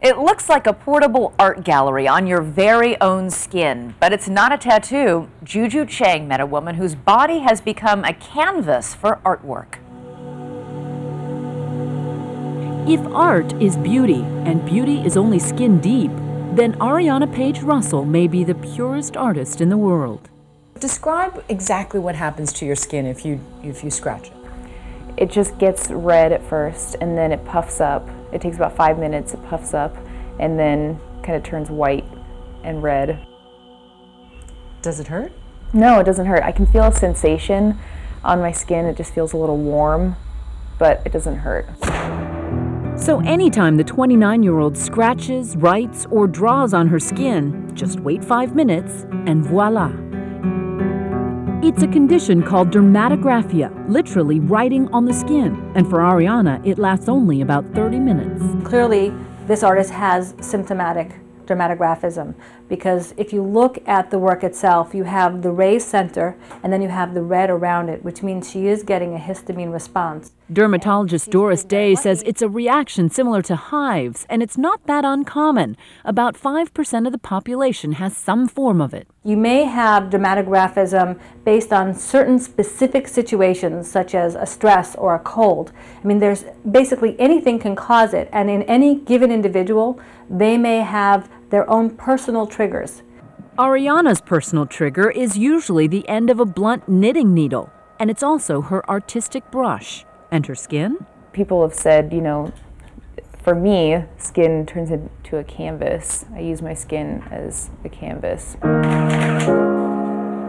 It looks like a portable art gallery on your very own skin, but it's not a tattoo. Juju Chang met a woman whose body has become a canvas for artwork. If art is beauty, and beauty is only skin deep, then Ariana Page Russell may be the purest artist in the world. Describe exactly what happens to your skin if you scratch it. It just gets red at first, and then it puffs up. It takes about 5 minutes, it puffs up, and then kind of turns white and red. Does it hurt? No, it doesn't hurt. I can feel a sensation on my skin. It just feels a little warm, but it doesn't hurt. So anytime the 29-year-old scratches, writes, or draws on her skin, just wait 5 minutes, and voila. It's a condition called dermatographia, literally writing on the skin. And for Ariana, it lasts only about 30 minutes. Clearly, this artist has symptomatic dermatographism, because if you look at the work itself, you have the raised center and then you have the red around it, which means she is getting a histamine response. Dermatologist Doris Day says it's a reaction similar to hives, and it's not that uncommon. About 5% of the population has some form of it. You may have dermatographism based on certain specific situations, such as a stress or a cold. I mean, there's basically anything can cause it, and in any given individual, they may have their own personal triggers. Ariana's personal trigger is usually the end of a blunt knitting needle, and it's also her artistic brush. And her skin? People have said, you know, for me, skin turns into a canvas. I use my skin as a canvas.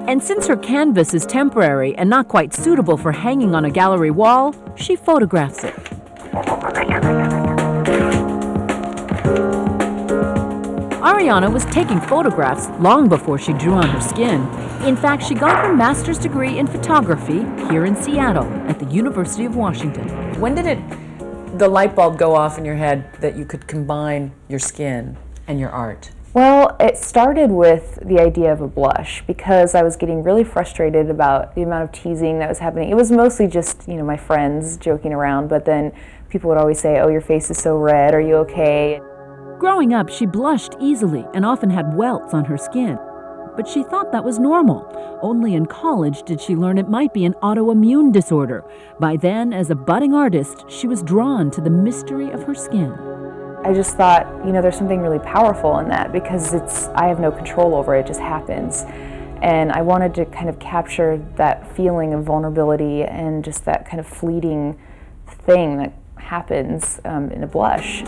And since her canvas is temporary and not quite suitable for hanging on a gallery wall, she photographs it. Ariana was taking photographs long before she drew on her skin. In fact, she got her master's degree in photography here in Seattle at the University of Washington. When did the light bulb go off in your head that you could combine your skin and your art? Well, it started with the idea of a blush, because I was getting really frustrated about the amount of teasing that was happening. It was mostly just, you know, my friends joking around, but then people would always say, "Oh, your face is so red, are you okay?" Growing up, she blushed easily and often had welts on her skin. But she thought that was normal. Only in college did she learn it might be an autoimmune disorder. By then, as a budding artist, she was drawn to the mystery of her skin. I just thought, you know, there's something really powerful in that, because I have no control over it, it just happens. And I wanted to kind of capture that feeling of vulnerability and just that kind of fleeting thing that happens in a blush.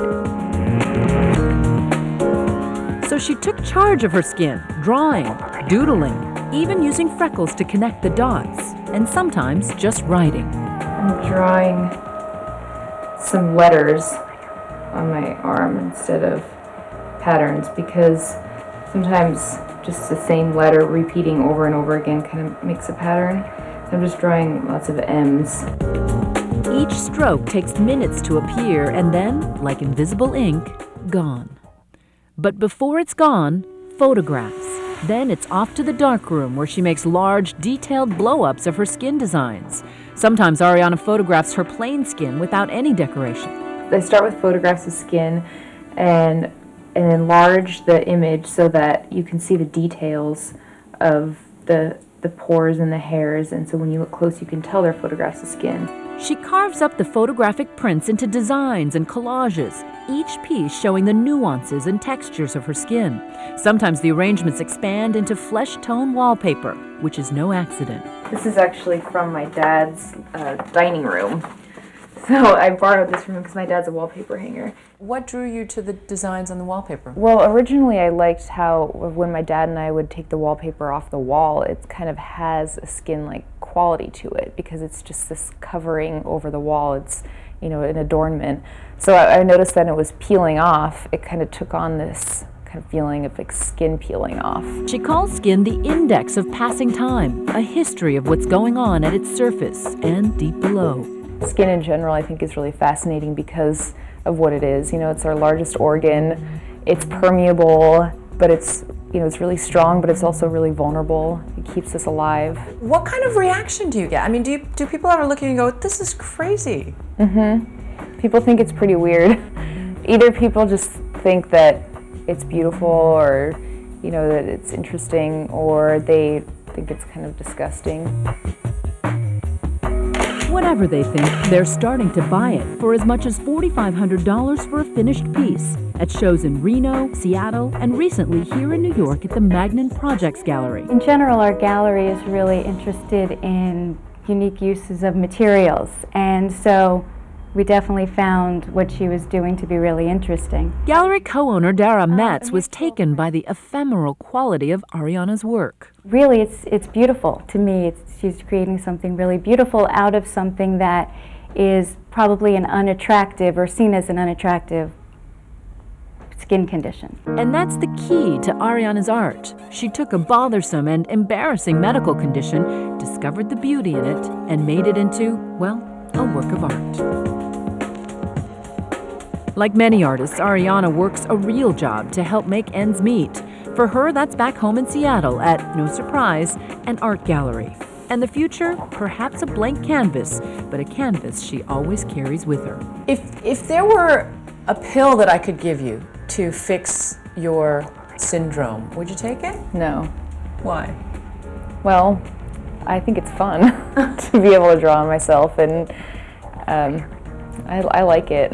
So she took charge of her skin, drawing, doodling, even using freckles to connect the dots, and sometimes just writing. I'm drawing some letters on my arm instead of patterns, because sometimes just the same letter repeating over and over again kind of makes a pattern. So I'm just drawing lots of M's. Each stroke takes minutes to appear and then, like invisible ink, gone. But before it's gone, photographs. Then it's off to the darkroom where she makes large, detailed blow-ups of her skin designs. Sometimes Ariana photographs her plain skin without any decoration. I start with photographs of skin and enlarge the image so that you can see the details of the pores and the hairs, and so when you look close you can tell they're photographs of skin. She carves up the photographic prints into designs and collages, each piece showing the nuances and textures of her skin. Sometimes the arrangements expand into flesh-tone wallpaper, which is no accident. This is actually from my dad's dining room. So I borrowed this from him because my dad's a wallpaper hanger. What drew you to the designs on the wallpaper? Well, originally I liked how when my dad and I would take the wallpaper off the wall, it kind of has a skin-like quality to it, because it's just this covering over the wall. It's, you know, an adornment. So I noticed that it was peeling off. It kind of took on this kind of feeling of like skin peeling off. She calls skin the index of passing time, a history of what's going on at its surface and deep below. Skin in general, I think, is really fascinating because of what it is. You know, it's our largest organ. It's permeable, but it's, you know, it's really strong, but it's also really vulnerable. It keeps us alive. What kind of reaction do you get? I mean, do people ever look at you and go, "This is crazy"? People think it's pretty weird. Either people just think that it's beautiful, or that it's interesting, or they think it's kind of disgusting. Whatever they think, they're starting to buy it for as much as $4,500 for a finished piece at shows in Reno, Seattle, and recently here in New York at the Magnan Projects Gallery. In general, our gallery is really interested in unique uses of materials, and so we definitely found what she was doing to be really interesting. Gallery co-owner Dara Metz was taken by the ephemeral quality of Ariana's work. Really, it's beautiful to me. She's creating something really beautiful out of something that is probably an unattractive, or seen as an unattractive, skin condition. And that's the key to Ariana's art. She took a bothersome and embarrassing medical condition, discovered the beauty in it, and made it into, well, a work of art. Like many artists, Ariana works a real job to help make ends meet. For her, that's back home in Seattle at, no surprise, an art gallery. And the future, perhaps a blank canvas, but a canvas she always carries with her. If there were a pill that I could give you to fix your syndrome, would you take it? No. Why? Well, I think it's fun to be able to draw on myself, and I like it.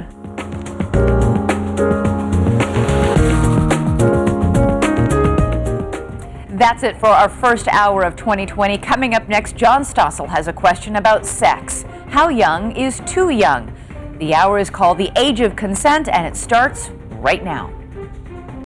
That's it for our first hour of 2020. Coming up next, John Stossel has a question about sex. How young is too young? The hour is called The Age of Consent, and it starts right now.